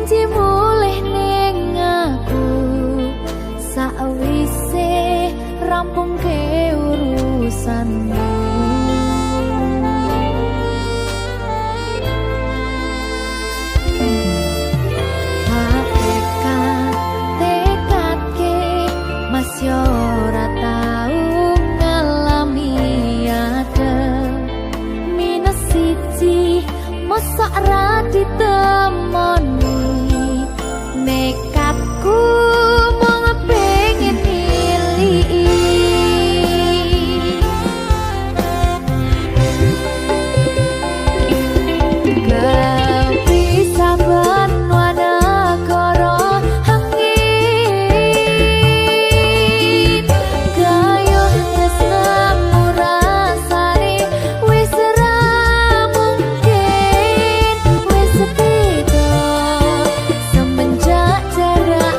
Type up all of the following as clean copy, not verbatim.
janji mulih ning aku sakwise rampung ke urusanmu. Masih ora tau ngalami adem minus siji mosok ra ditemoni nekatku mau pengen milih gak bisa semenjak jarak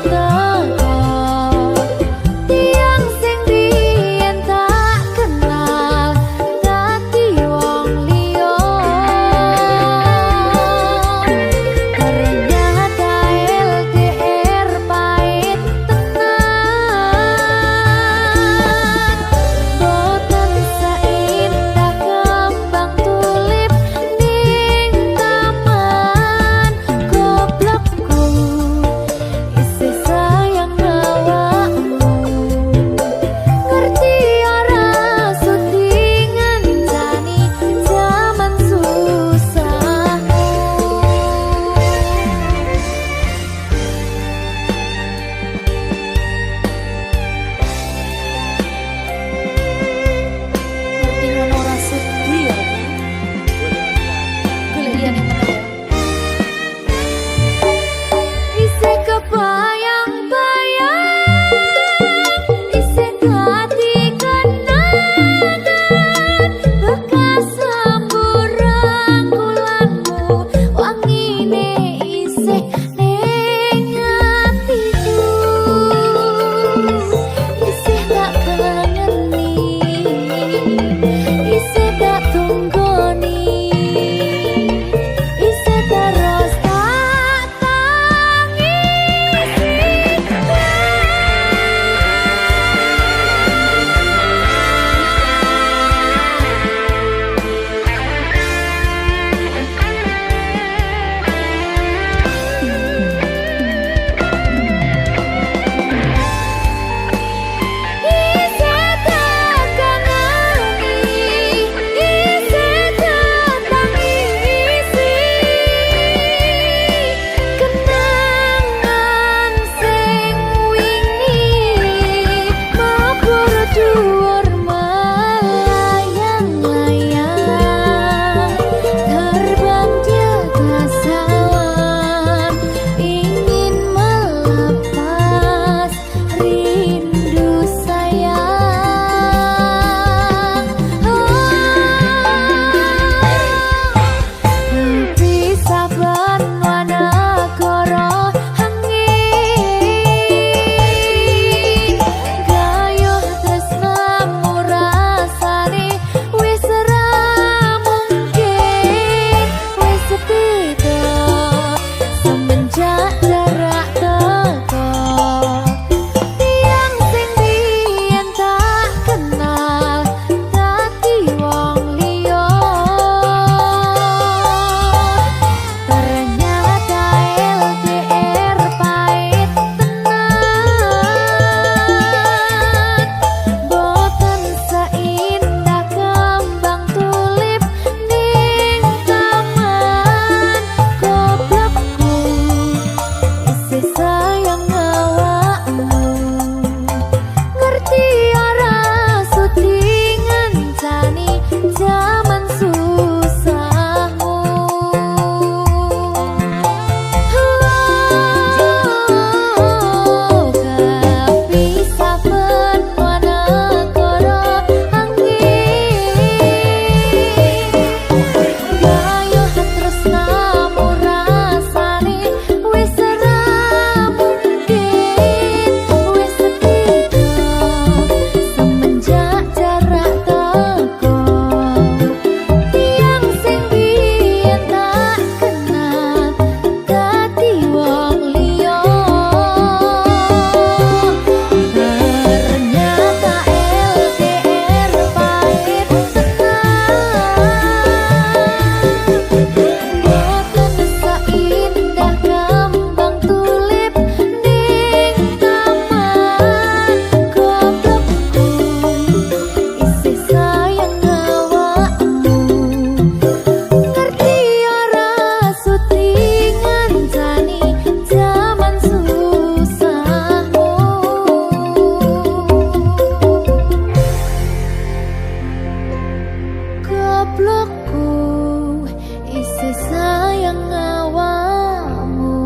sayang awakmu.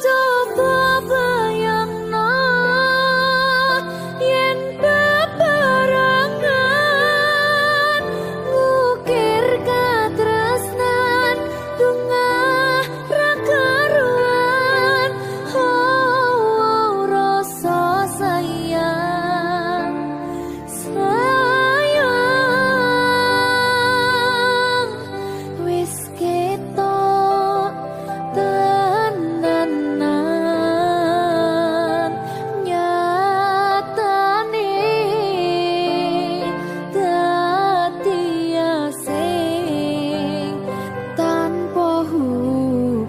Coba bayangno yen bebarengan ngukir katresnan dungah ra karuan. Oh, rasa sayang wis ketok tenanan nyatane dadi asing tanpa hubungan.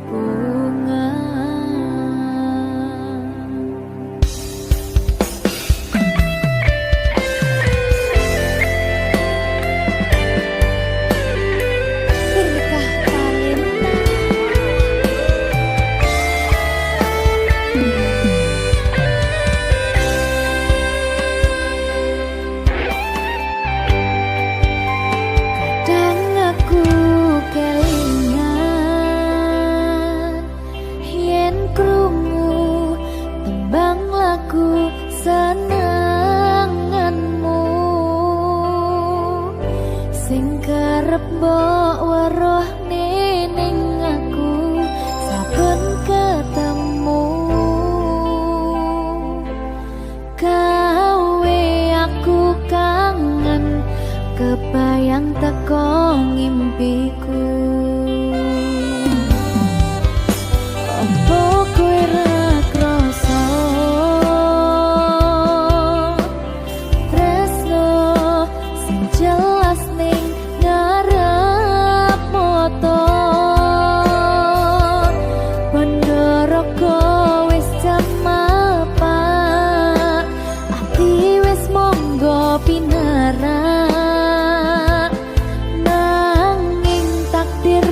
Berkah talenta kadang aku kelingan yen krungu tembang lagu senenganmu sing kerep mbok weruhne ning aku saben ketemu. Gawe aku kangen kebayang teko ngimpiku. Apa kowe ra krasa tresno sing jelas ning ngarep mata. Pandharaka wis jamapak ati wis monggo pinarak nanging takdir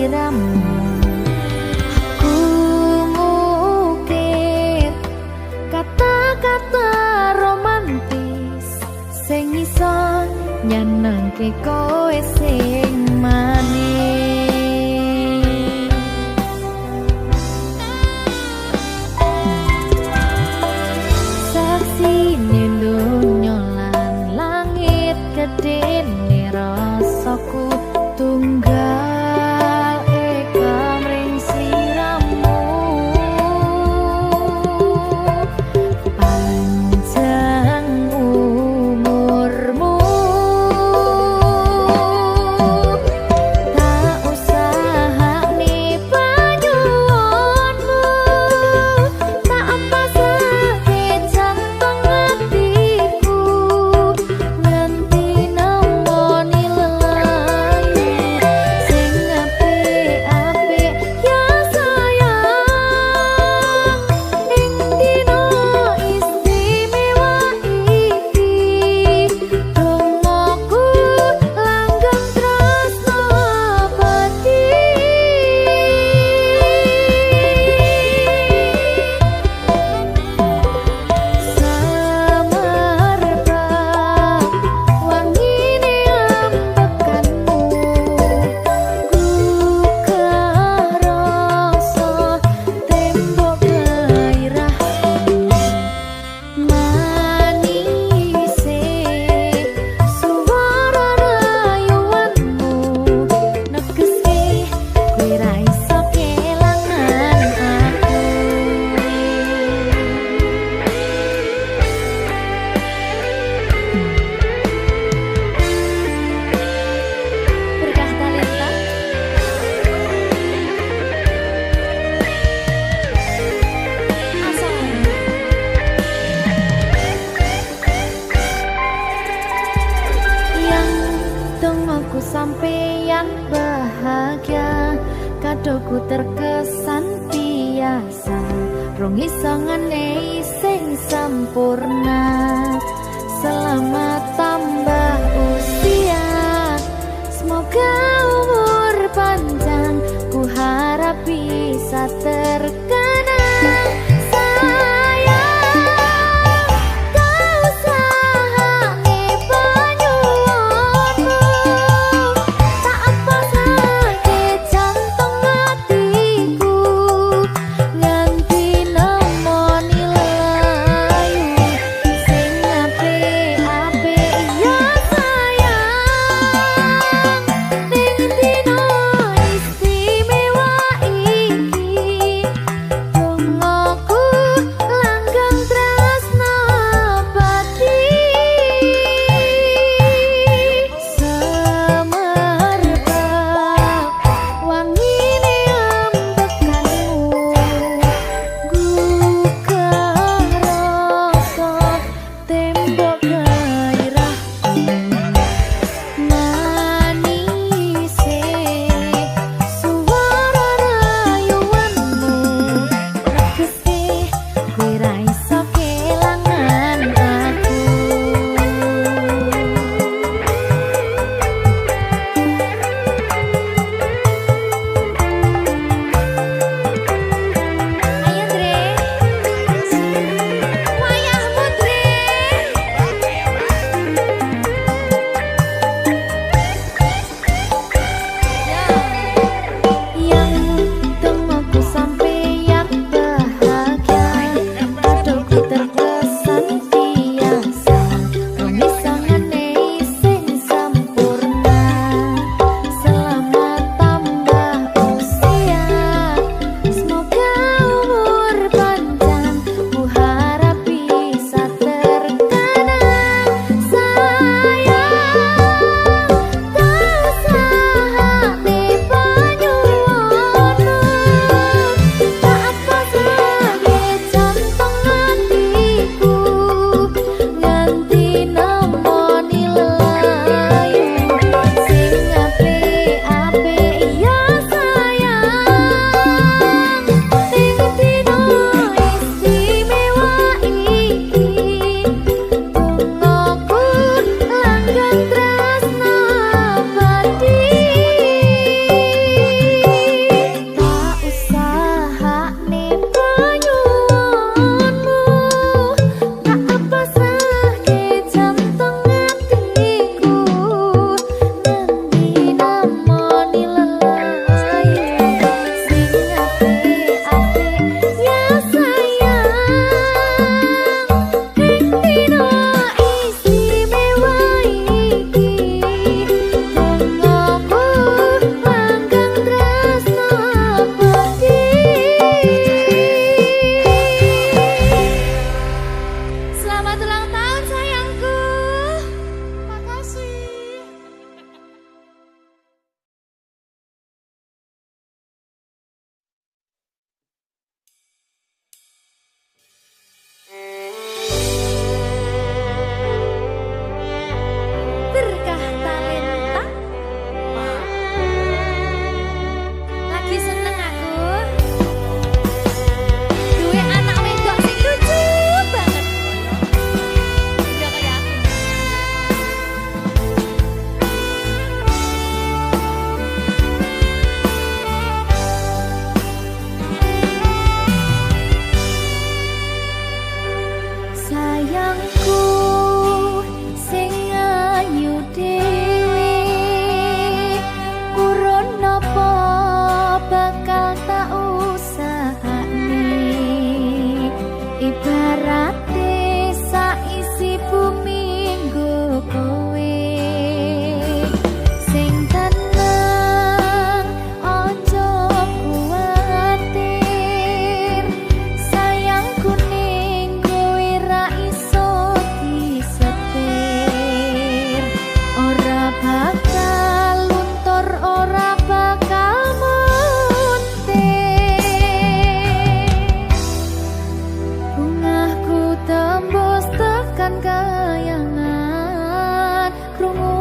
sliramu. Aku ngukir kata-kata romantis sing iso nyenengke kowe sing manis. Saksine donya lan langit gedene rasaku tunggal eka mring sliramu. Panjang umurmu, tak usahane panyuwunmu, tak empasake jantung hatiku, nganti nemoni lelayu sing apik-apik ya sayang. Ing dina istimewa iki dongaku langgeng tresno abadi. Samarba wangine ambekanmu, gugah rasa tembok gairahku, manise suara rayuanmu negeske kowe ra iso kelangan aku. Berkah talenta asal yang dongaku sampeyan bahagia, kadoku terkesan biasa, rong iso ngenehi sing sempurna. Selamat tambah usia, semoga umur panjang, ku harap bisa terkenang. Sayang, kau usahane panyuwunmu, tak empasake jantung hatiku, nganti nemoni lelayu sing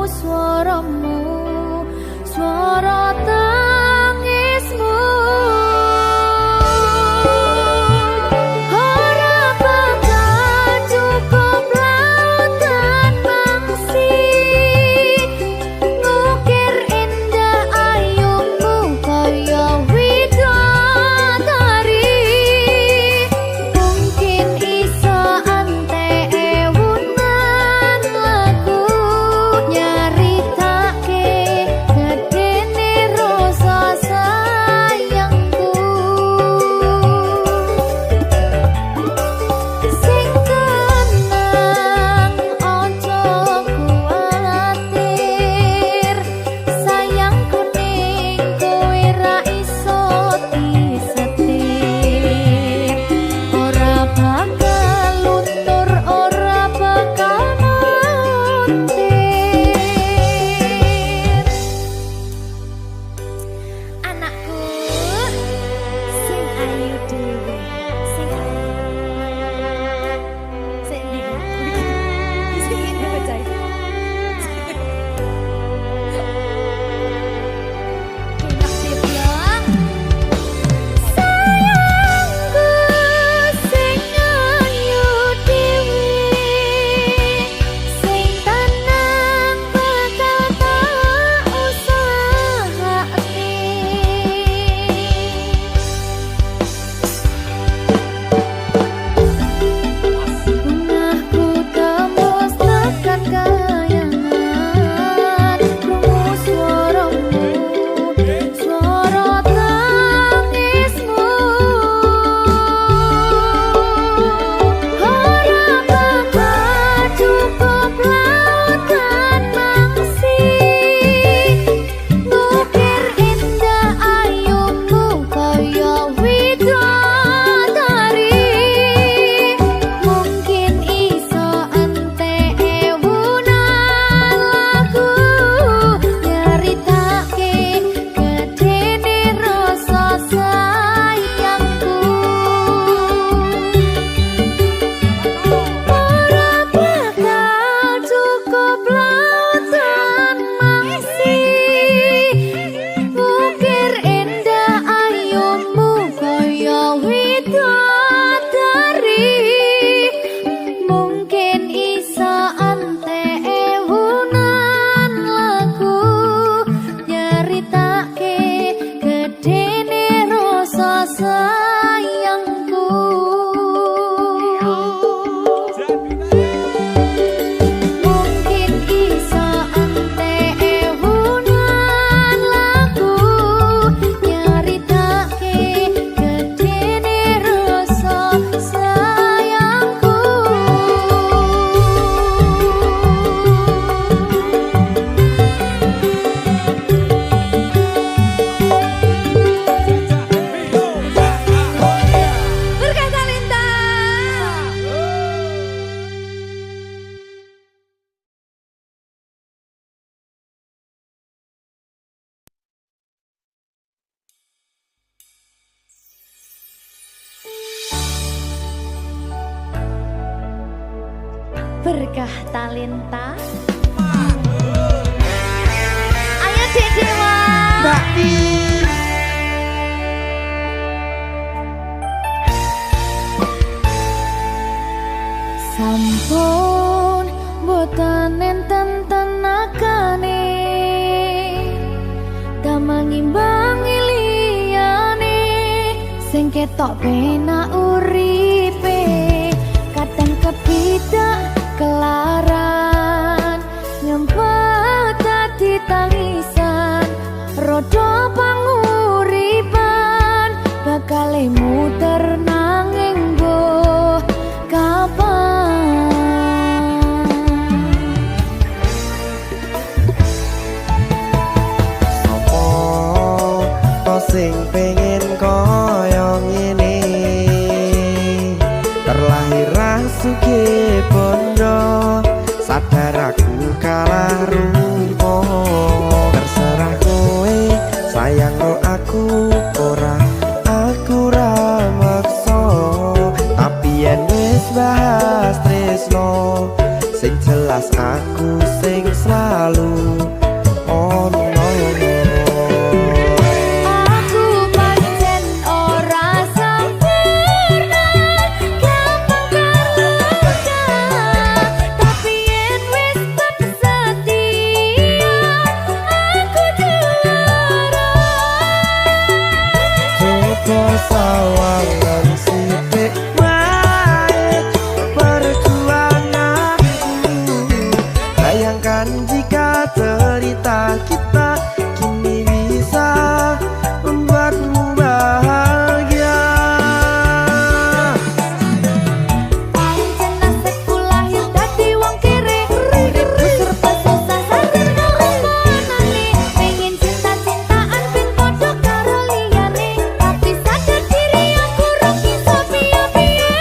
swaramu swara tangismu ora bakal cukup lautan mangsi ngukir indah ayumu kaya widodari mungkin iso ante ewunan lagu nyaritake gedene rasa sayangku sing tenang ojo kuwatir sayangku ning kowe ra iso disetir ora bakal luntur ora bakal muntir anakku sing ayu dhewe sing ayu sing ndi sing iki bocah enak dibilang sayangku sing ayu dhewe sing tenang bakal tak usahane bungahku tembus tekan kayangan krungu swaramu swara tangismu ora bakal cukup lautan mangsi ngukir indah ayumu kaya widodari mungkin iso ante ewunan lagu nyaritake gedene rasa sayangku ora bakal cukup lautan mangsi ngukir indah ayumu kaya widodari mungkin iso ante ewunan lagu nyaritake gedene rasa sayangku mungkin iso ante ewunan lagu nyaritake gedene rasa sayangku Berkah Talenta. Berkah Talenta. Ayo Dek Dewa. Sampun boten enten tenagane damang imbangi liyane sing ketok penak uripe kadang kepidak kelaran nyempet dadi tangisan rodo panguripan bakal muter nanging mbuh kapan Sopo sing pengen kaya ngene terlahir sugih bondo sadar aku kalah rumpo terserah kowe sayang aku ora aku ra maksa tapi yen wis bahas tresno sing jelas aku sing selalu ono. Aku pancen ora sempurna, gampang terluka, tapi yen wis setia aku juara. Coba sawangan sithik wae perjuanganku. Bayangkan jika cerita kita kini bisa membuatmu bahagia. Pancen nasibku lahir dadi wong kere, uripku serba susah sadar karo manane. Pengen cinta-cintaan ben padha karo liyane, tapi sadar diri aku ora bisa piye-piye.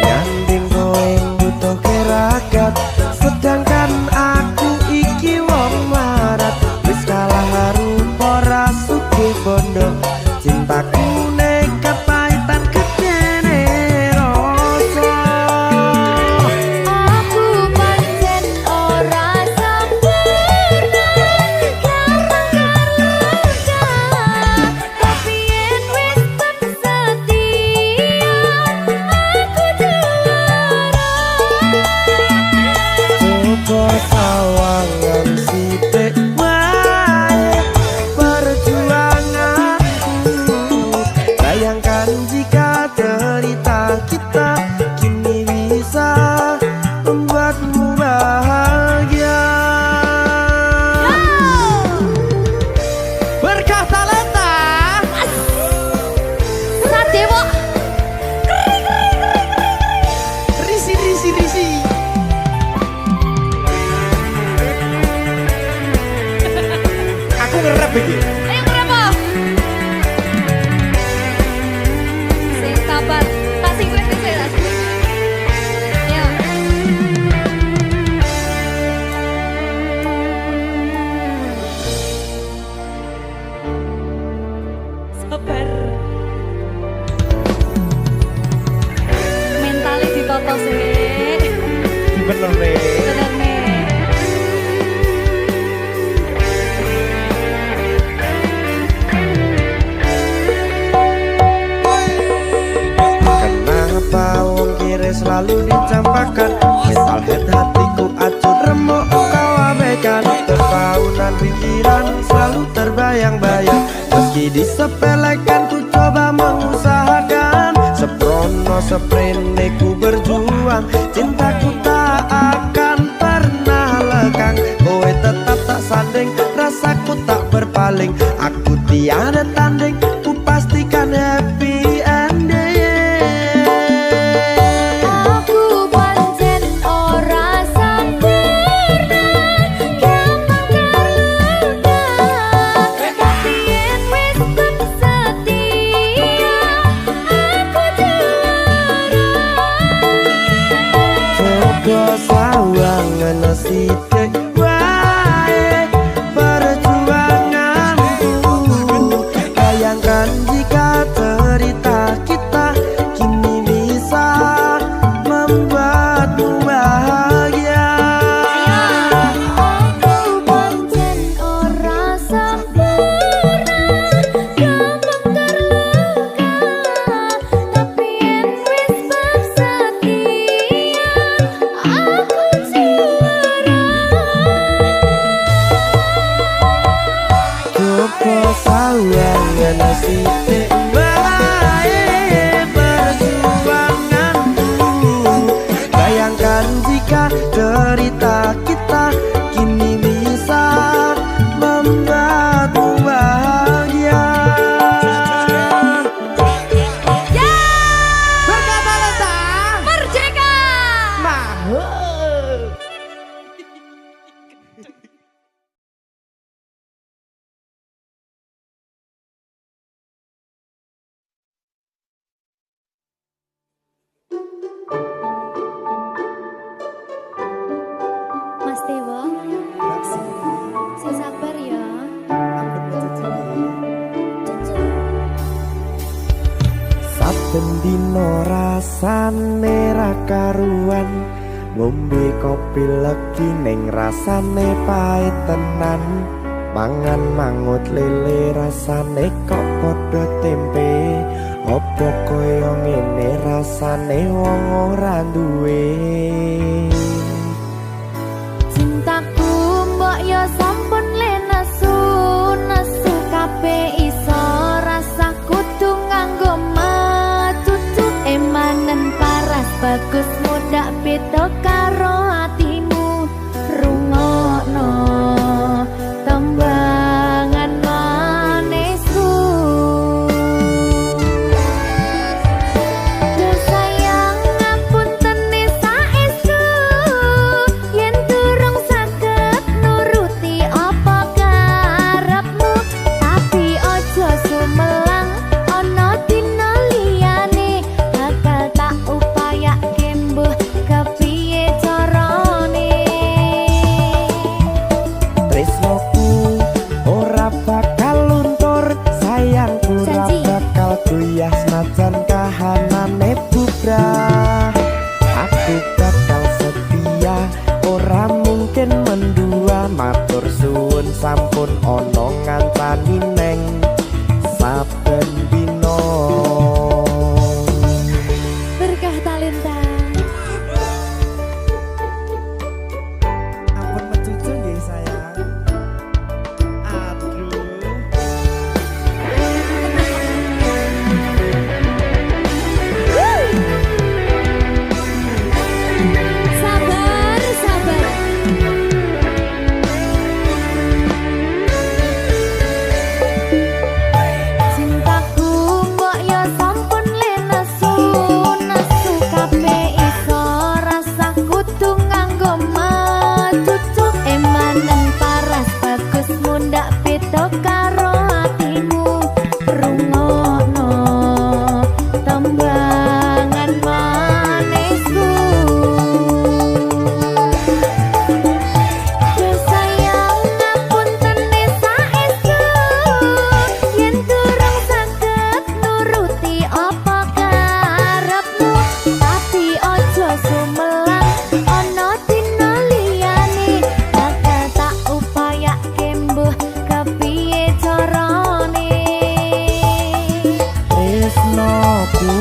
Nyanding kowe butuh keragat, sedangkan aku iki wong larat. Wis kalah rupa rasuke bondo, cintaku nekat pahitan gedene rasa. Aku pancen ora sempurna, gampang terluka, tapi yen wis setia aku juara. Coba sawangan sithik wae perjuanganku. Bayangkan jika cerita kita kini bisa membuatmu bahagia. Berkah talenta Sadewo risi. Aku ngerap iki. ayo kenapa? Sing sabar, tak sing kowe sing tak sing. Yo. Sabar. Mentale ditoto sih. Bener nih. Bener nih. Kenapa wong kiri selalu dicampakkan? Mental head hatiku acuh remuk kau abaikan. Terpaunan pikiran selalu terbayang-bayang. Meski disepelekan ku coba mengusahakan. Seprono seprene ku berjuang, cintaku tak akan pernah lekang. Kowe tetap tak sanding, rasaku tak berpaling. Aku tiada tanding, ku pastikan happy ending. Aku pancen ora sempurna, gampang terluka, tapi yen wis setia aku juara. Coba sawangan sithik wae perjuanganku. Bayangkan jika cerita kita kini bisa membuatmu bahagia. Aku pancen ora sempurna, gampang terluka, tapi yen wis setia aku juara. Coba sawangan sithik wae perjuanganku. Bayangkan jika cerita kita kini bisa membuatmu bahagia. Ya, Berkah talenta merdeka. mahal. Mas Dewo, sing sabar ya. Saben dino rasane ra karuan, ngombe kopi legi ning rasane pahit tenan mangan mangut lele rasane kok padha tempe opo koyo ngene rasane wong ora duwe cintaku mbok yo sampun le nesu nesu kabeh iso rasa kudu nganggo matutu emanen paras bagus mudak beda karo atimu rungokno tembangan manisku Duh sayang ngapunten saestu yen durung saged nuruti apa karepmu tapi aja sumelang ana dina liyane bakal tak upayake mbuh kepiye carane tresnoku ora bakal luntur sayangku ora Janji. bakal goyah senajan kahanane bubrah aku bakal setia ora mungkin mendua matur suwun sampun ana ngancani neng saben dina berkah talenta ampun mecucu nggih sayang aduh sabar sabar cintaku mbok yo sampun le nesu nesu kabeh iso rasa kudu nganggo matutu emanen paras bagus mundak beda karo atimu rungokno tembangan manisku Duh sayang ngapunten saestu yen durung saged nuruti apa karepmu tapi aja sumelang ana dina liyane bakal tak upayake mbuh kepiye carane tresnoku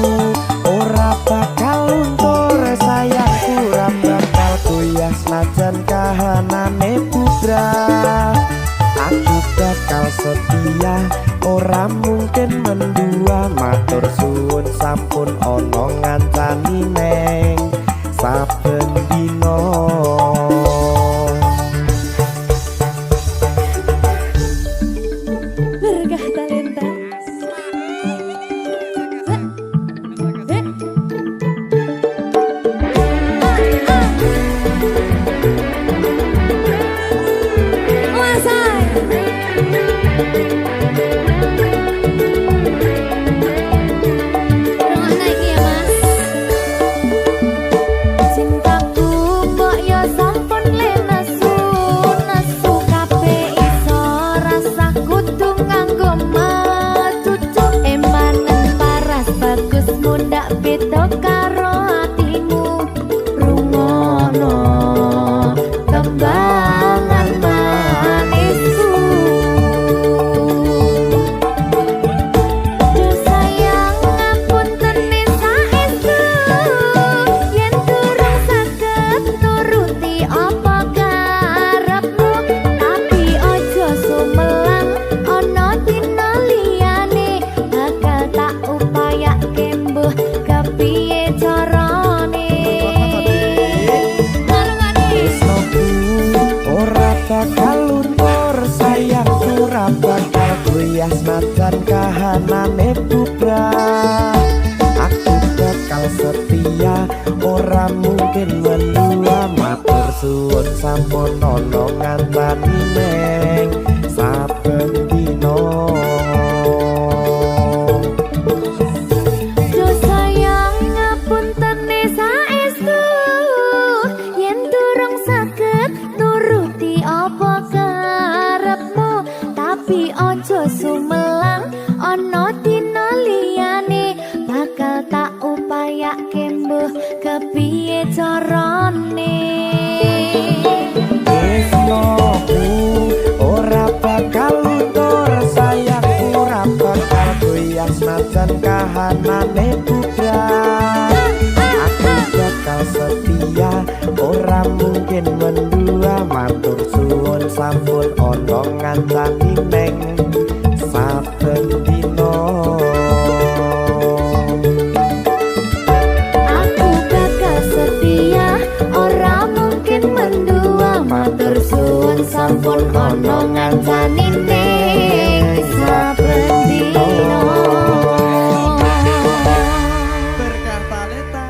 ora bakal luntur sayangku ora bakal goyah senajan kahanane bubrah aku bakal setia ora mungkin mendua matur suwun sampun ana ngancani neng saben dina berkah talenta cintaku mbok yo sampun le nesu nesu kabeh iso rasa kudu nganggo matutu emanen paras bagus mundak beda karo atimu rungokno tembangan manisku Duh sayang ngapunten saestu yen durung saged nuruti apa karepmu tapi aja sumelang ana dina liyane bakal tak upayake mbuh kepiye carane tresnoku ora bakal luntur sayangku ora bakal goyah senajan kahanane bubrah aku bakal setia ora mungkin mendua matur suwun sampun ana ngancani neng saben dina Duh sayang ngapunten saestu yen durung saged nuruti apa karepmu tapi aja sumelang ana dina liyane bakal tak upayake mbuh kepiye carane gawe budak. Aku bakal setia, ora mungkin mendua. Matur suwun sampun ono ngancani neng saben dino. Aku bakal setia, ora mungkin mendua. Matur suwun sampun ono ngancani ning saben dino. Berkata leta.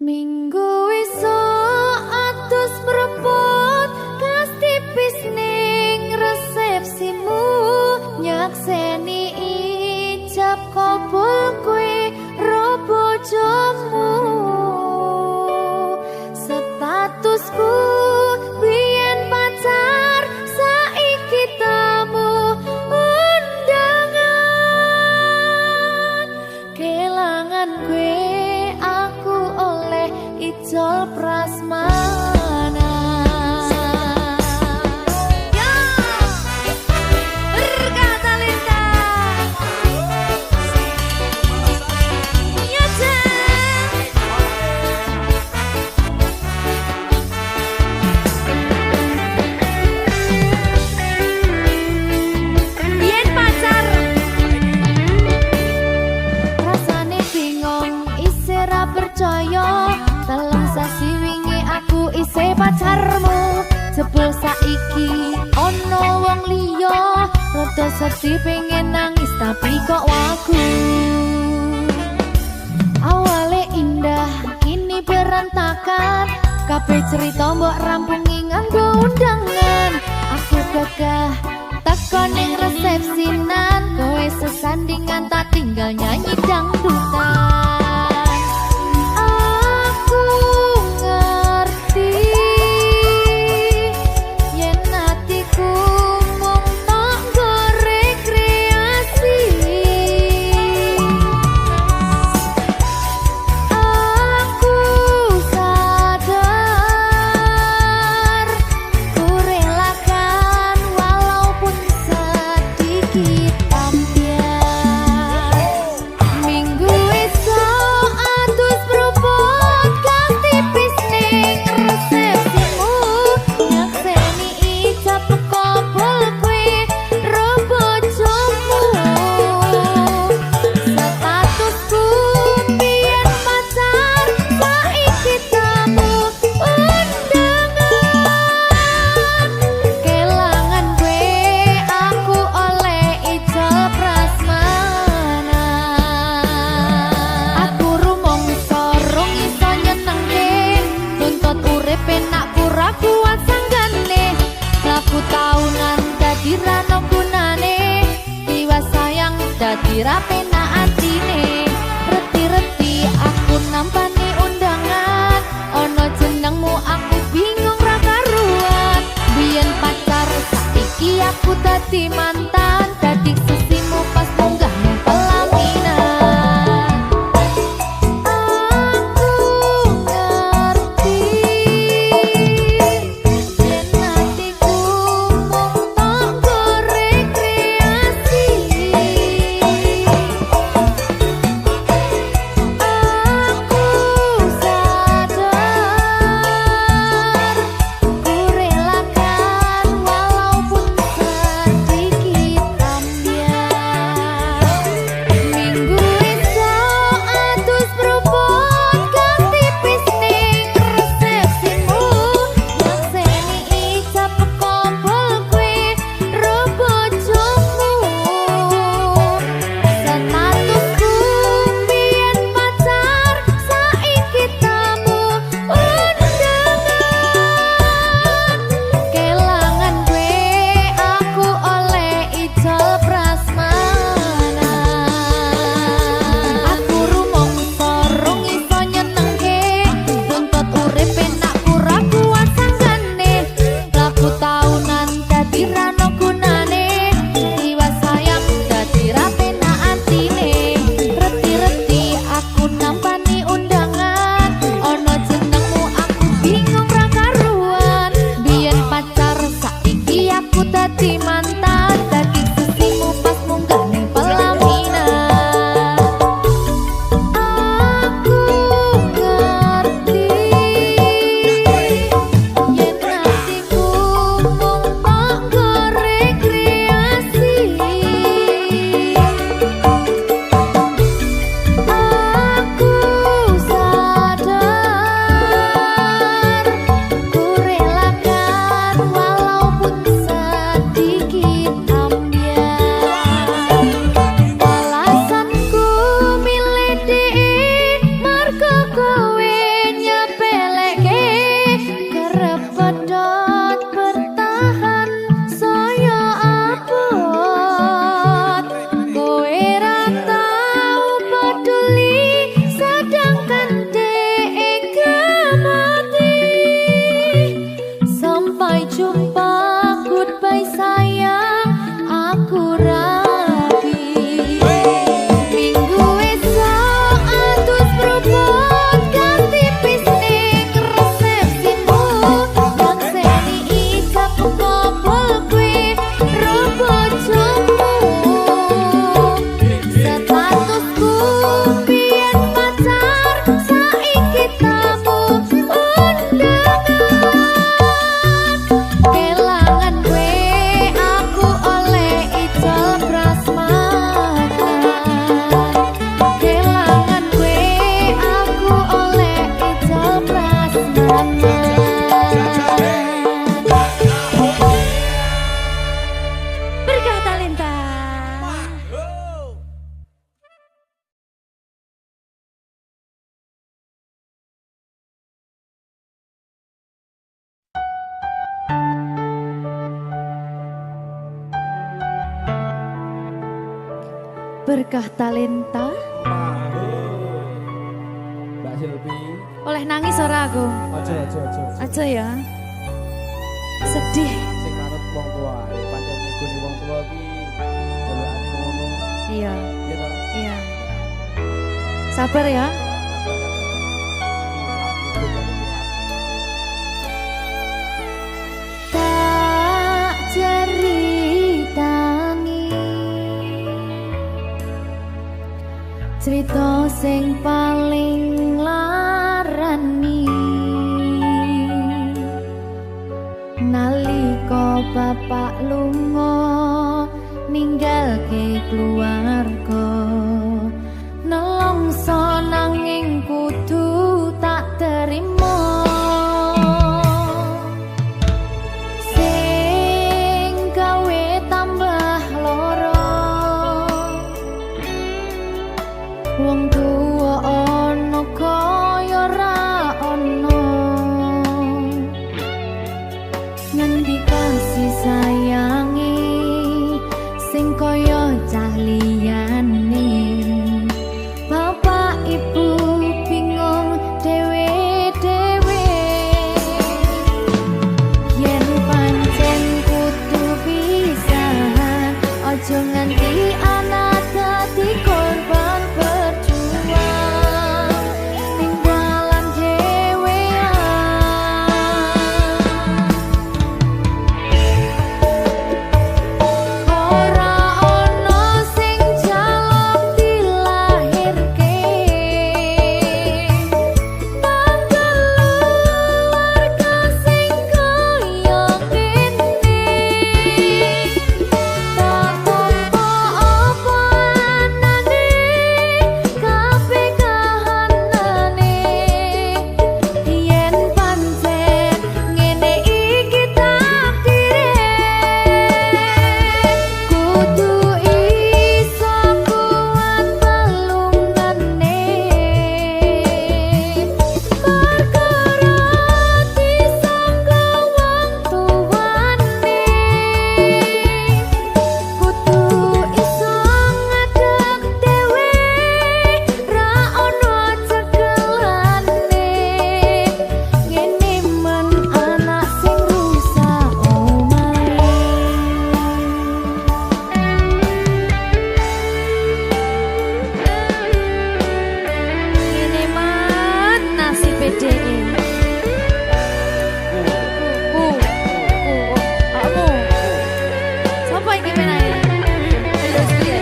Minggu esuk atus prepot kas tipis ning resepsimu, nyakseni ijab kabul kowe ro bojomu. Statusku biyen pacar, saiki tamu undangan. Kelangan kowe aku oleh ijol prasmanan. Ya, berkata lintang. Ya, Jeng. Biyen pacar, rasane bingung, isih ra percaya. Telung sasi wingi aku isih pacarmu, jebul saiki ono wong liya. Rada sedih pengen nangis tapi kok wagu. Awale indah kini berantakan, kabeh cerita mbok rampungi nganggo undangan. Aku gagah teko ning resepsinan, kowe sesandingan tak tinggal nyanyi dangdutan. Aku ngerti yen atiku mung tok nggo rekreasi. Aku sadar ku relakan walaupun sedikit ambiar. Minggu esok atus propot kas tipis ning resepsimu, nyakseni ijab kabul kowe ro bojomu. Statusku biyen pacar, saiki tamu undangan. Kelangan kowe aku oleh ijol prasmanan. Aku rumangsa rung iso nyenengke, nuntut urip enak pura kuat sanggane. Laku taunan dadi ra ono gunane, tiwas sayang dadi ra penak atine. Reti-reti aku nampani undangan, ono jenengmu aku bingung ra karuan. Biyen pacar, saiki aku dadi mantan, dadi sesimu pas munggah ning pelaminan. Aku ngerti yen atiku mung tok nggo rekreasi. Aku sadar ku relakan walaupun sedikit ambiar. dadi mantan, dadi sisimu pas munggah ning pelaminan. Aku ngerti yen hatiku mung tangga rekreasi. Aku sadar ku relakan walaupun sedikit ambiar. Alasanku milih dhek mergo kowe nyepeleke kerep pedot bertahan saya abot. Kowe ra tau peduli sedangkan dhek mati. Sampai jumpa, goodbye sayang, aku rapi. Minggu esok atus propot ganti pisnik resepsimu. Nyakseni ijab kabul kue robo jomu. Statusku biyen pacar, saiki tamu undangan. Kelangan kue aku oleh ijol prasmanan. Kelangan kue aku oleh ijol prasmanan. Berkah talenta. Berkah talenta. Mbak Silvi, Oleh nangis ora aku? aja. Aja ya. Sedih. Sing manut wong tua, pancen ngikuni wong tua ki jelokane ngono. Iya, Ya ta? iya. Sabar ya. Tak ceritangi cerita sing paling larani nalika bapak lunga ninggalke keluarga. Nelongso nanging kudu tak terima. Sing gawe tambah loro wong tuwa ana kaya ra ana. Ngendi kasih sayangi sing kaya cah liyane. Bapak ibu bingung dewe-dewe. Yen pancen kudu pisahan, aja nganti anak dadi korban berjuang ning dalan dhewean. Ora ono sing jaluk dilahirke, tanggal keluarga sing kaya kene. Tak tampa saiki menae. Terus piye?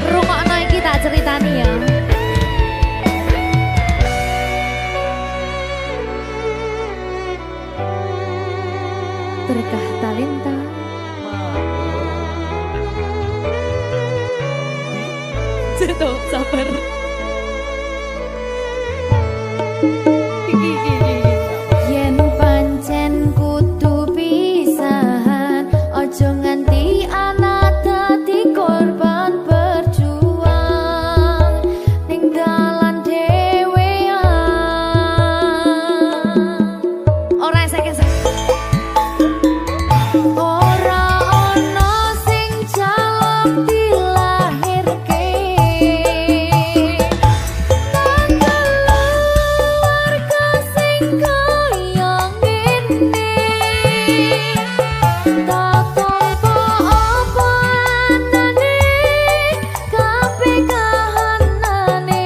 Rungokno iki tak ceritani ya. Berkah talenta. Cetok sabar. Yen pancen kudu pisahan, ojo nganti ana dadi korban berjuang ning dalan dhewean. Ora esek-esek. Ora ana sing jaluk dilahirke nang keluarga sing kaya ngene. Tak tampa apa anane kabeh kahanane.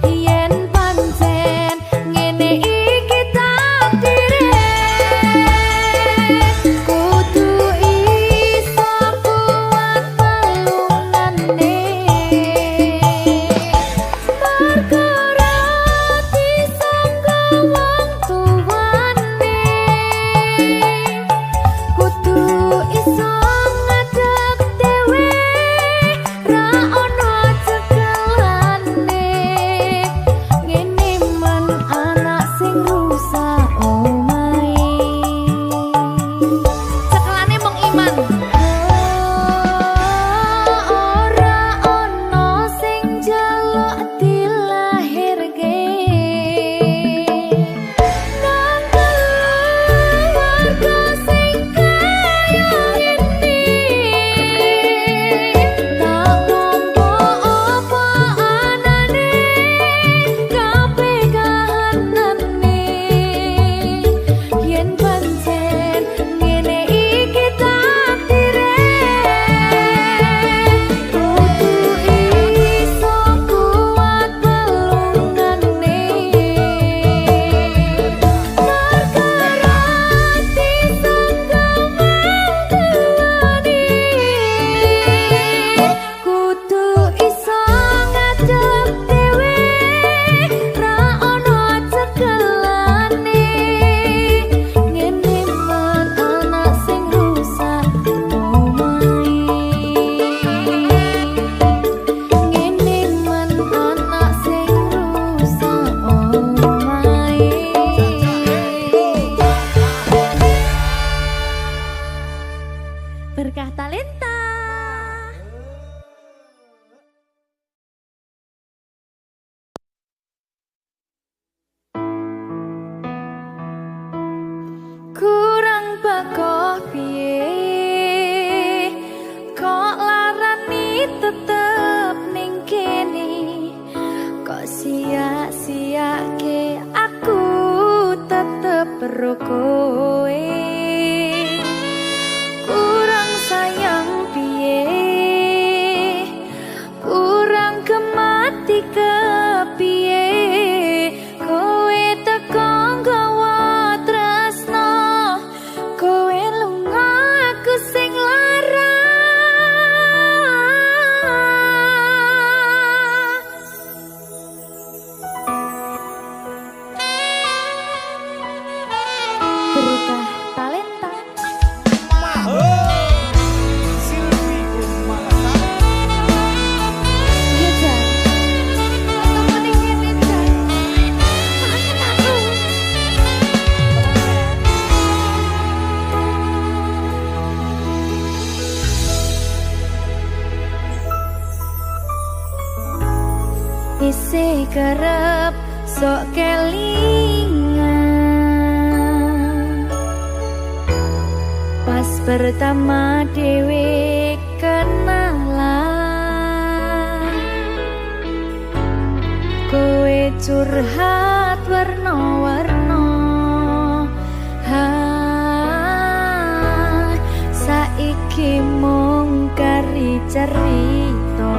Yen pancen ngene iki takdire, kudu iso kuat pelungane. Perkara disangka wong tuwane, kudu iso ngadeg dhewe, ra ono cekelane. Ngene men anak sing rusak omahe. Cekelane mung iman. Ora ono sing jaluk dilahirke nang keluarga sing kaya ngene. Tak tampa apa anane kabeh kahanane. Yen pancen ngene iki takdire, kudu iso kuat pelungane. Perkara disangka mangkelani, kudu iso ngadeg dhewe, ra ono cekelane. Ngene men anak sing rusak omahe. Ngene men anak sing rusak omahe. Berkah talenta. Kurang bakoh piye kok larani tetep ning kene, kok sia-siake aku tetep perlu kowe. Kurang sayang piye, kurang kemati kepiye, kowe teko nggawa tresno, kowe lunga aku sing lara. Berkah talenta. Iya, Jan. Ketemu ning kene, Jan. Kangen aku. Isih kerep sok kelingan pas pertama dhewe kenalan. Kowe curhat warna-warna, saiki mung kari cerita.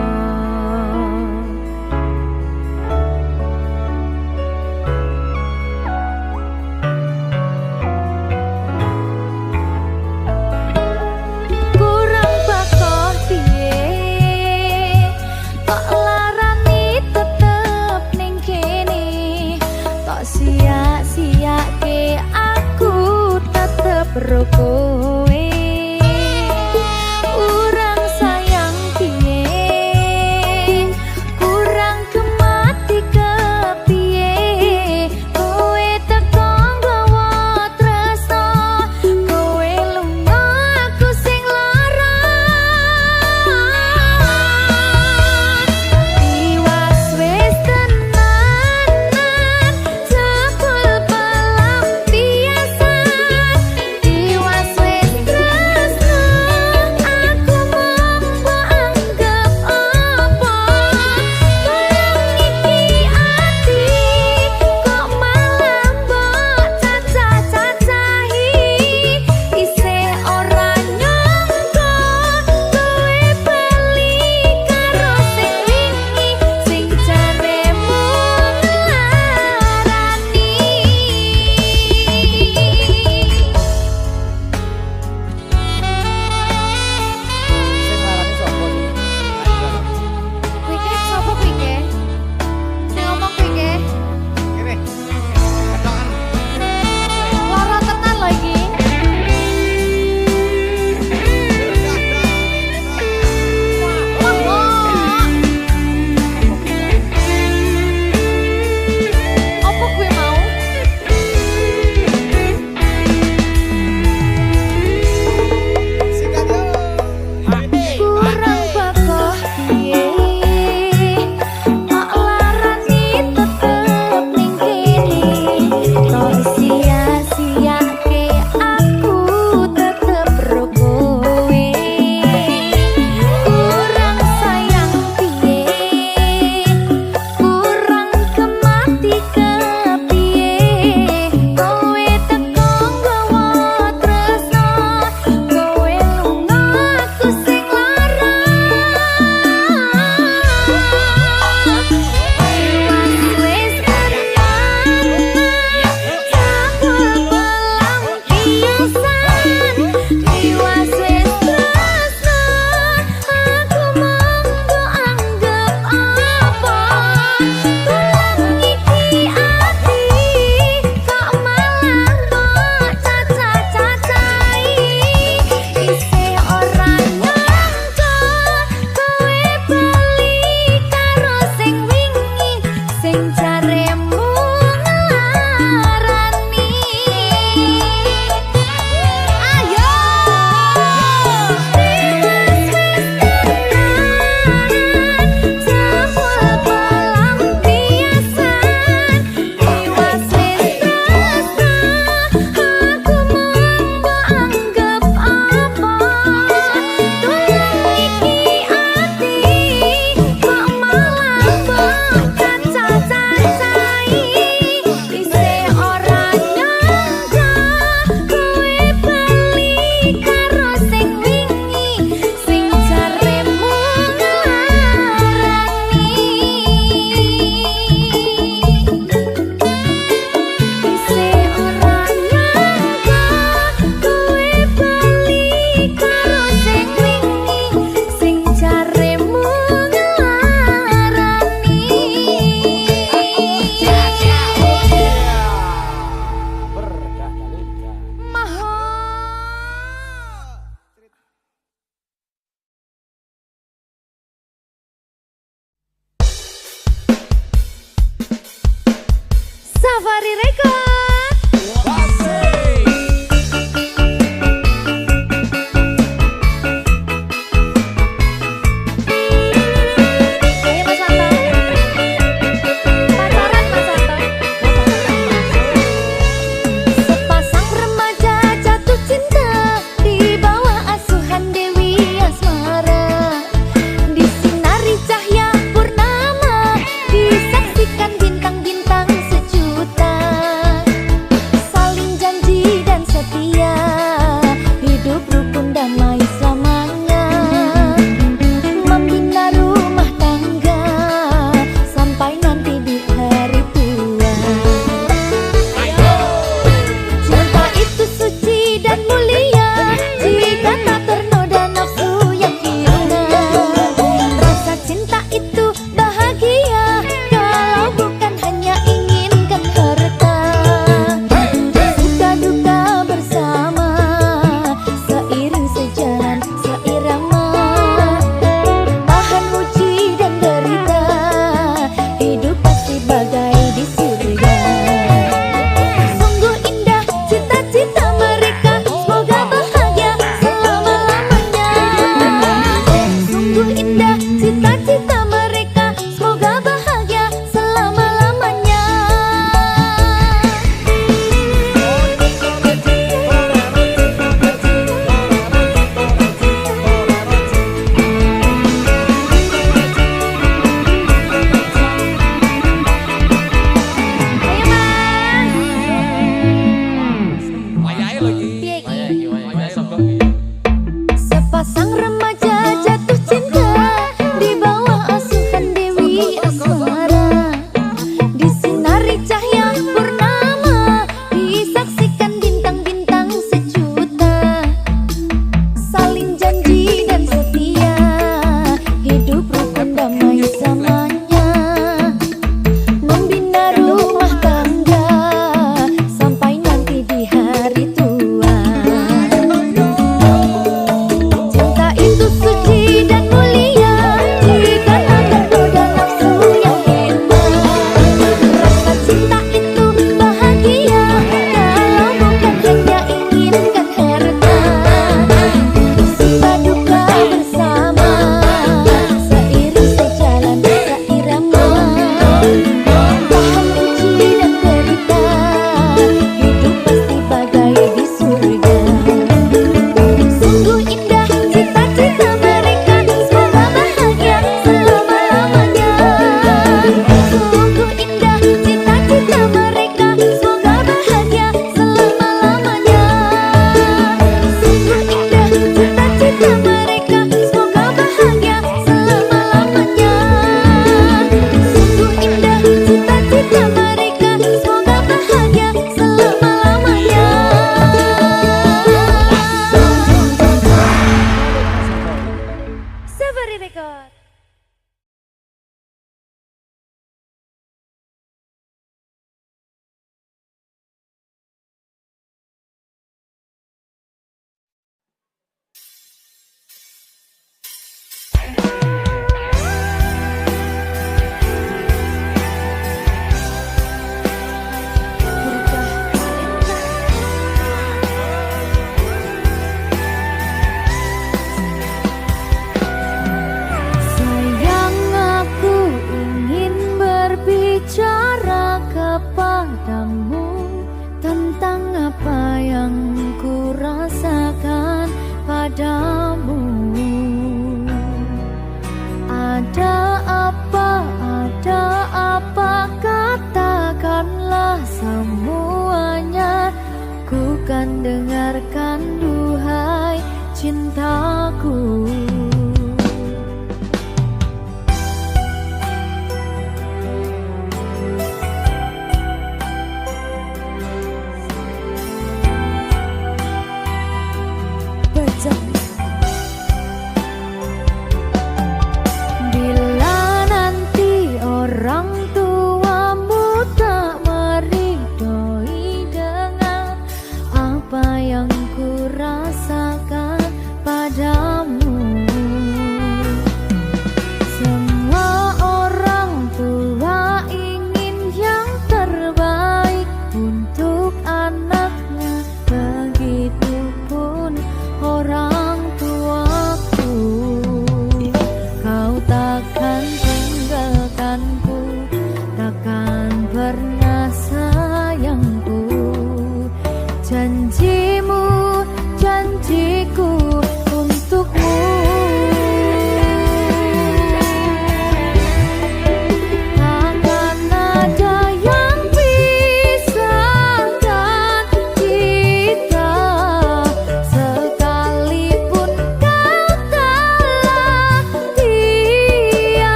karo kowe urang sayang piye kurang kemati kepiye kowe teko nggawa tresno kowe lunga aku sing lara tiwas wis tenanan jebul pelampiasan tiwas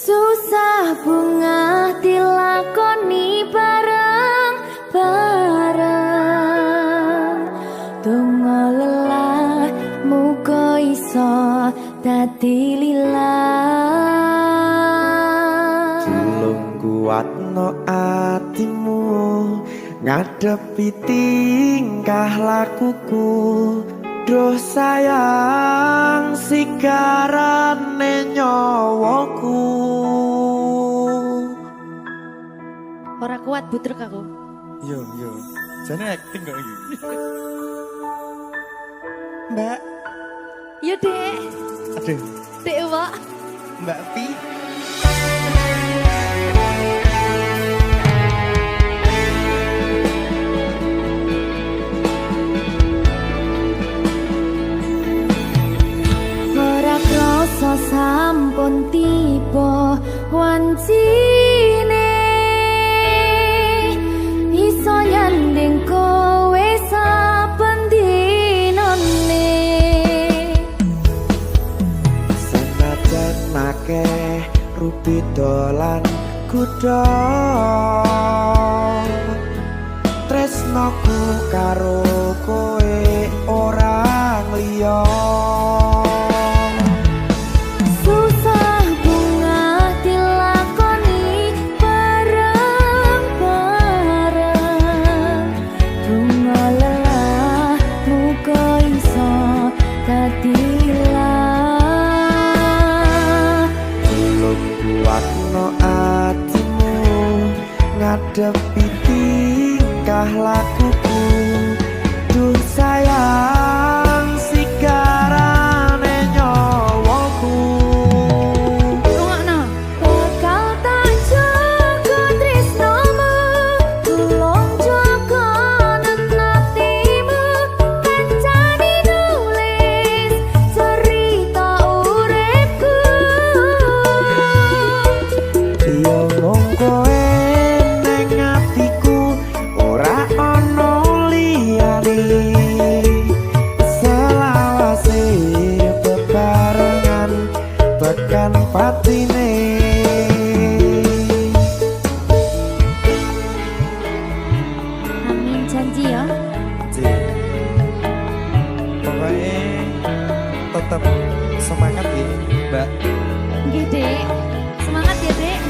Susah bunga dilakoni bareng-bareng. Donga lelah muga iso dadi lillah. Belum kuatno atimu ngadepi tingkah lakuku. Duh sayang sigarane nyawaku. Ora kuat butrek aku. Yo, jane acting kok iki. Mbak, Ya dek, aduh, dek Wak. Mbak Pi. Ora krasa sampun tiba wancine. Iso nyanding kowe saben dinane. Senajan akeh rupi dolan kuda. Tresnoku karo kowe orang liya. Susah bunga dilakoni bareng-bareng. Bunga lelah muga iso dadi lillah. Belum kuatno atimu ngadepi tingkah lakuku. Duh sayang sigarane nyawaku. Rungokno. Bakal tak jaga tresnomu, tulung jaga nenatimu. Kancane nulis cerita uripku. Yo mung kowe ning atiku ora ana liyane. Selawase bebarengan tekan patine. Amin janji ya. Pokoknya tetap semangat ya, Mbak. Nggih, Dek. Semangat ya, Dek.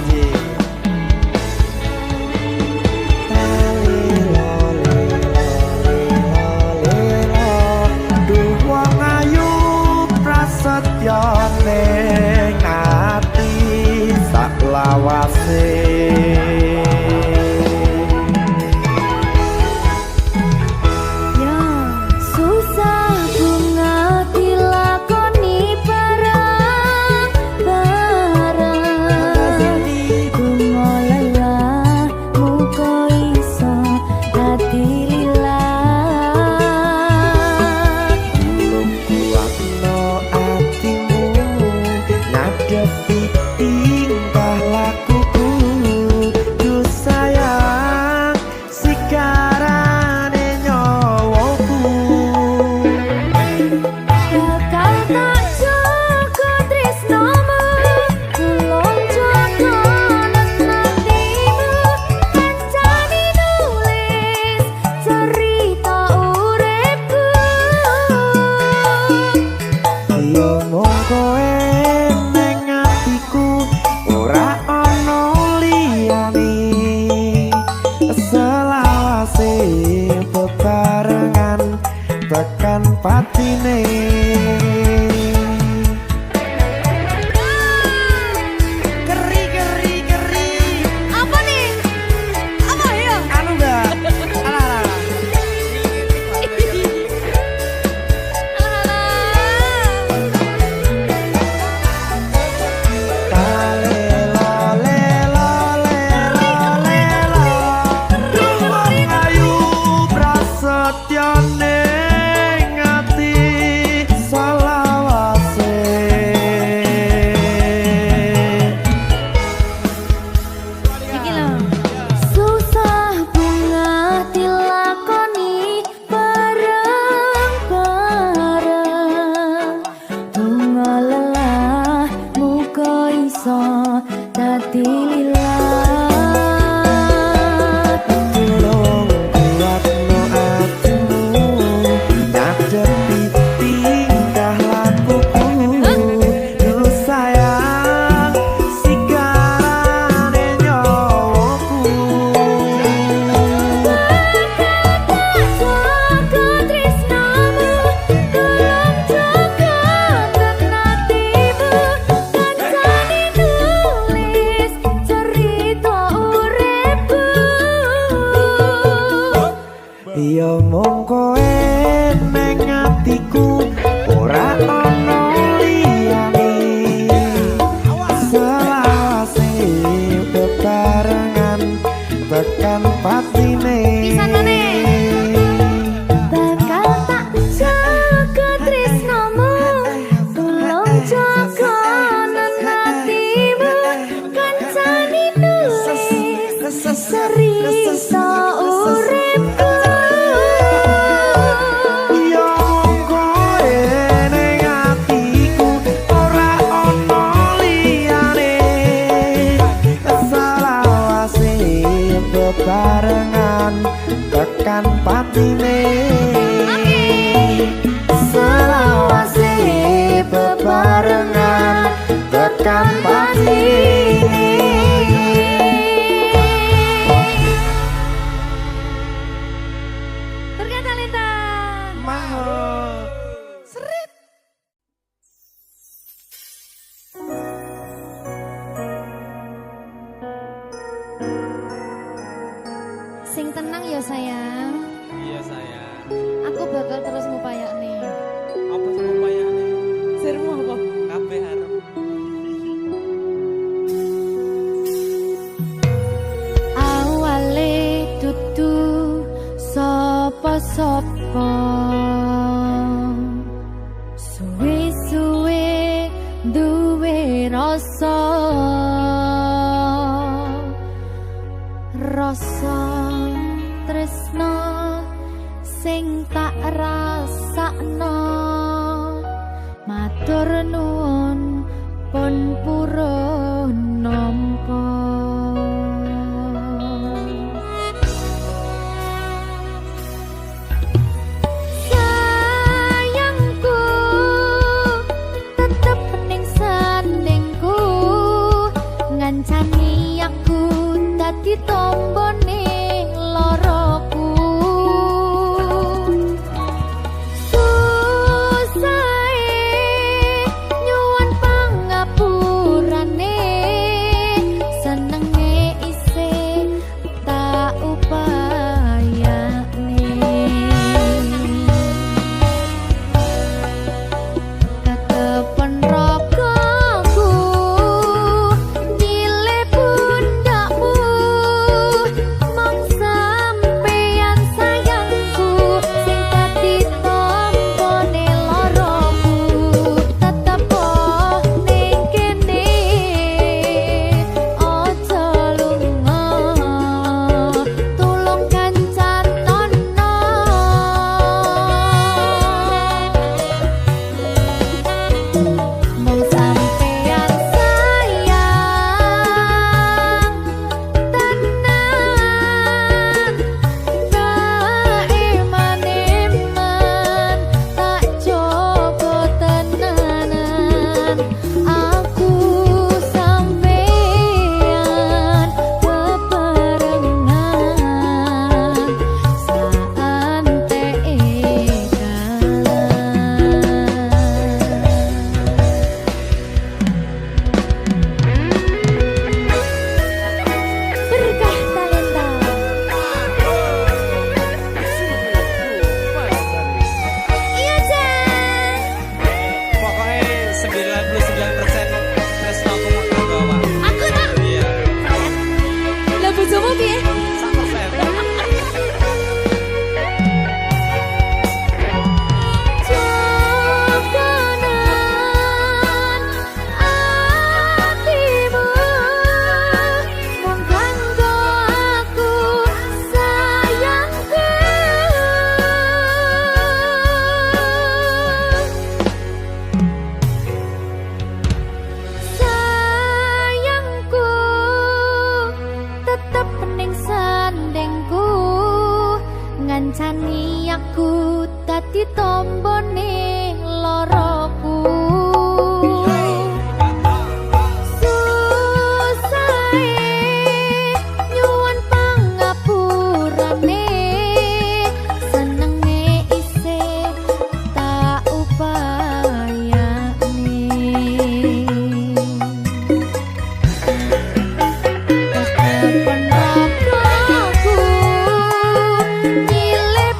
Duh wong ayu prasetyo ning ati sak lawase. Ya, susah bunga dilakoni bareng-bareng. Bunga lelah muga iso dadi lillah. Belum kuatno atimu ngadepi tingkah lakuku. Duh sayang sigarane nyawaku. Bakal tak jaga tresnomu, tulung jaga nenatimu. Kancane nulis cerita uripku. Yo mung kowe ning atiku ora ana liyane. Selawase bebarengan tekan patine. Keri. Apa nih? Apa ya? Anu Mbak. Alah. Duh wong ayu prasetyo ning ati selawase. Iki lho. Susah bunga dilakoni bareng-bareng. Bunga lelah muga iso mung kowe neng atiku ora ono liyane selawase bebarengan tekan patine bakal tak jaga tresnomu tulung jaga nenatimu kancani nulis serisa uripku ya mung kowe neng atiku ora ono liyane selawase bebarengan tekan patine selawase bebarengan tekan patine. Berkata Lita Mahal. sing tenang ya sayang, Iya sayang. aku bakal terus ngupayakne. Apa sama payane? Sirmu apa? Kabeh harep. Awale dudu sapa-sapa suwe-suwe duwe rasa tresno sing tak rasakno matur nuwun pun purun nampa. Sayangku tetep ning sandingku ngancani aku dadi tombone loroku susahe nyuwun pangapurane senenge isih tak upayane kekepen rogoku nyilih pundakmu mong sampeyan sayangku sing dadi tombone loroku tetep ning kene aja lunga tulung kancanono mong sampeyan sayang tenan iman tak coba tenanan aku sampeyan bebarengan saante berkah talenta. Iya Jan, Pokoknya 99% tresno aku mau bawa. aku tak Iya. lah bojomu piye? 100%. Jogonan atimu mung kanggo aku sayangku sayangku tetep ning sandingku ngancani aku dadi tombone loroku susahe nyuwun pangapurane senenge isih tak upayane kekepen rogoku nyilih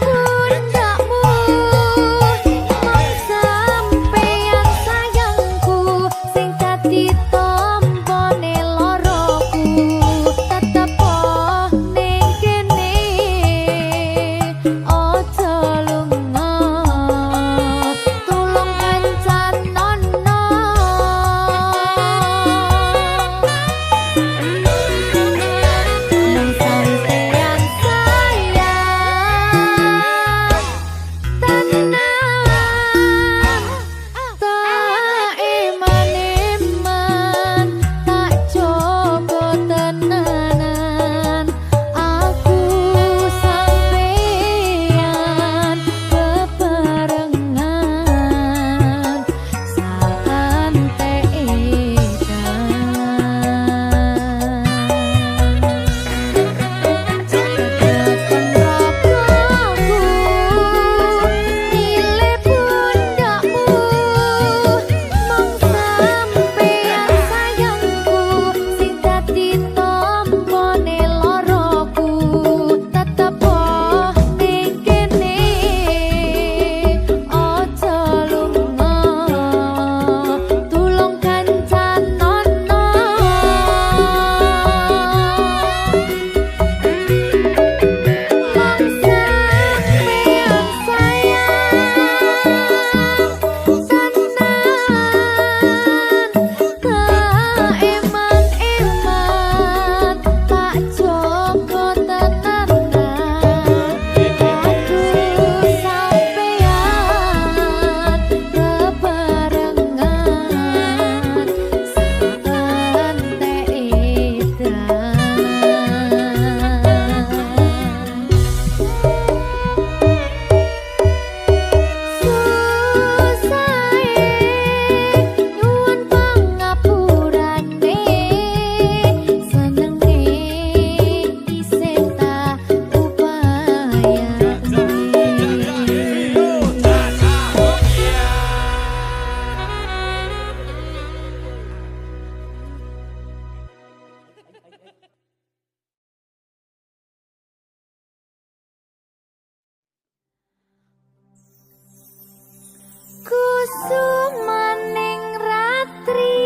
sumaning ratri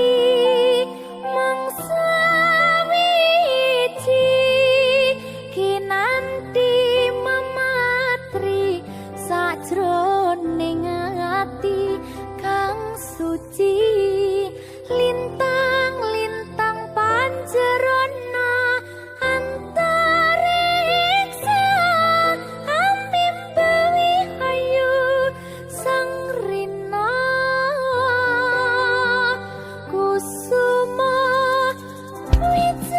mangsa wiji kinanti mematri sajroning ati kang suci lintang-lintang panjerona antariksa ambimbawi ayu sang rina kusuma wijaya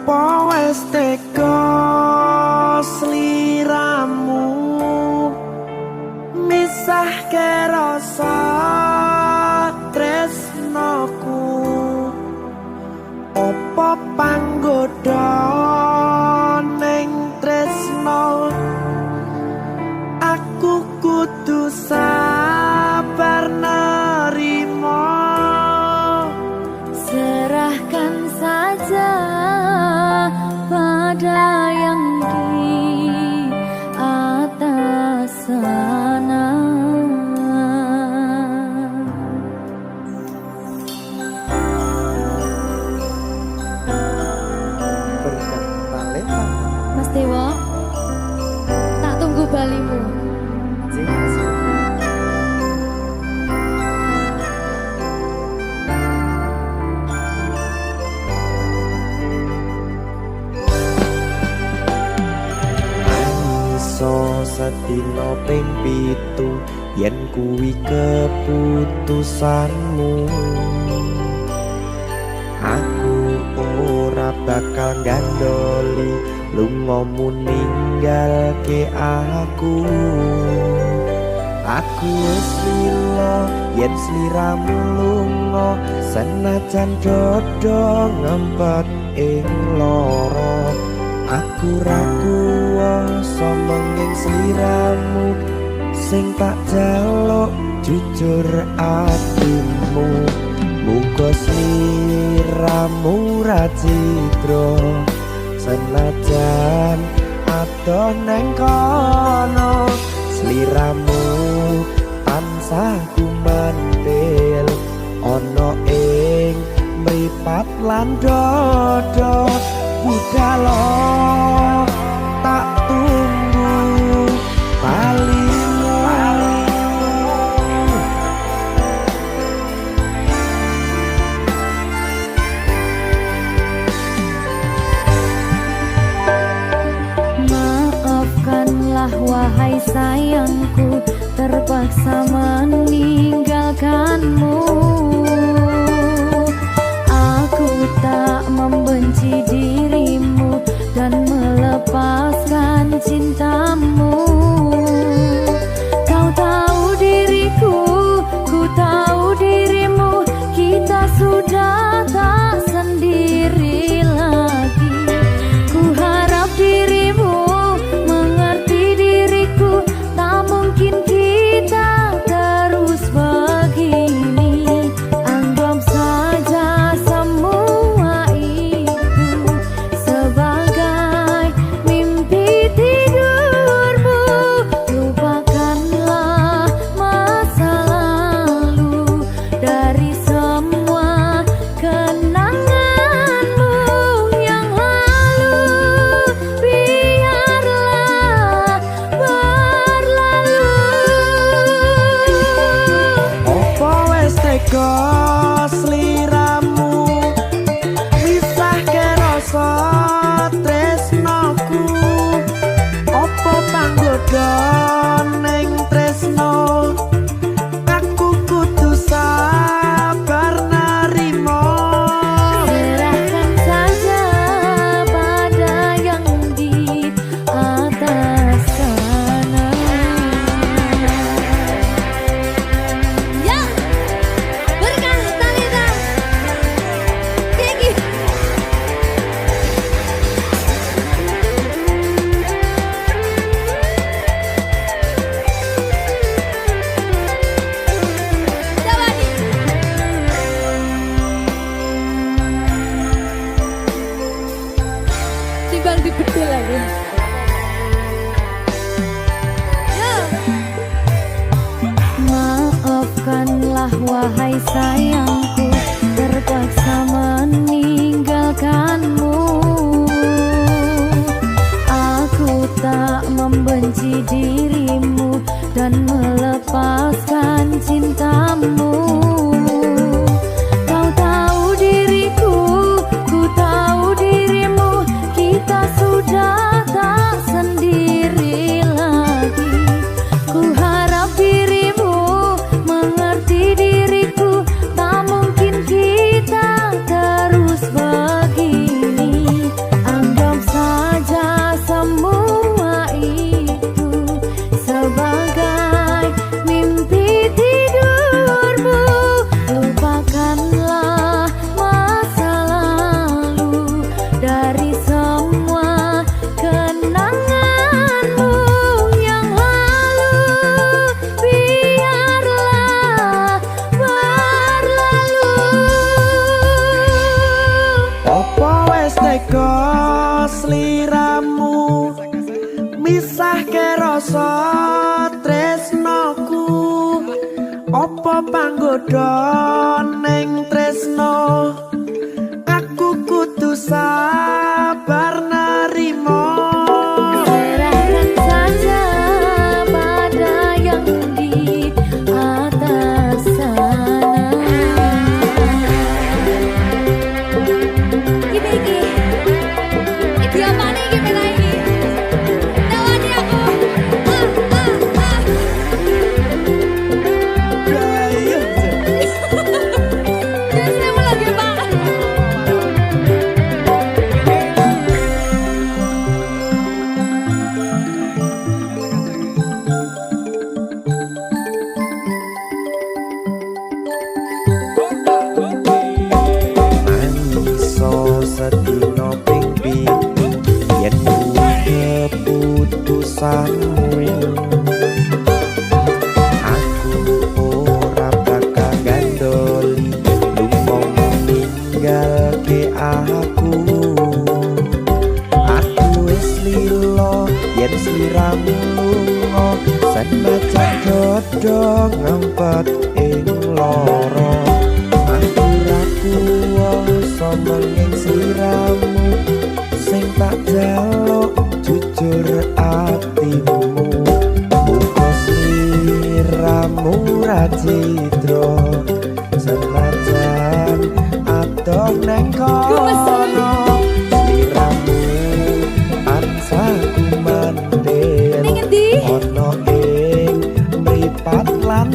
Opo wis tega sliramu misahke rasa tresnoku. Opo panggoda ning tresno aku kudu sabar nerima. Serahkan saja pada yang di atas sana. Berikan talenta. Mas Dewo, tak tunggu balimu. Sedina ping 7 yen kuwi keputusanmu. Aku ora bakal gandoli lungamu ninggalke aku. Aku wis lila yen sliramu lunga senajan dodo ngempet ing lara. Aku ra kuwasa menging sliramu sing tak jaluk jujur atimu. Muga sliramu ra cidra senajan adoh neng kono. Sliramu tansah kumandel ana ing mripat lan dodo. Budalo tak tunggu balimu. Maafkanlah wahai sayangku, terpaksa meninggalkanmu. Aku tak membenci dirimu dan melepaskan cintamu. Kau tahu diriku, ku tahu dirimu, kita sudah tak sendiri lagi. Ku harap dirimu mengerti diriku, tak mungkin kita terus begini. Anggap saja semua itu sebagai mimpi tidurmu. Lupakanlah masa lalu dari semua kenanganmu yang lalu. Biarlah berlalu. Opo wis tega sliramu misahke rasa tresnoku. Opo panggoda ning tresno aku kudu sabar nerima. Serahkan saja pada yang di atas sana. Ya, berkah talenta. Gigi. Coba nih. Timbang dibedil lagi. Maafkanlah wahai sayangku, terpaksa meninggalkanmu. Aku tak membenci dirimu dan melepaskan cintamu. Kau tahu diriku, ku tahu dirimu, kita sudah tak sendiri lagi. Ku harap dirimu mengerti diriku, tak Apa panggoda ning tresno aku kudu sabar narimo. Serahkan saja pada yang di atas sana. Iki apa nih kita ini? Tawani aku. Saya mau lagi banget. Mangiso sedina ping pitu yen keputusanmu. Aku ora bakal gandoli lumpung ninggalke aku. Aku wis lilo yen sliramu lunga senajan dodo ngempet ing loro. Aku ra kuwasa menging sliramu sing tak jaluk jujur atimu. Muga sliramu ra cidra senajan adoh neng kono. Sliramu tansah kumandel Ning endi? ana ing mripat lan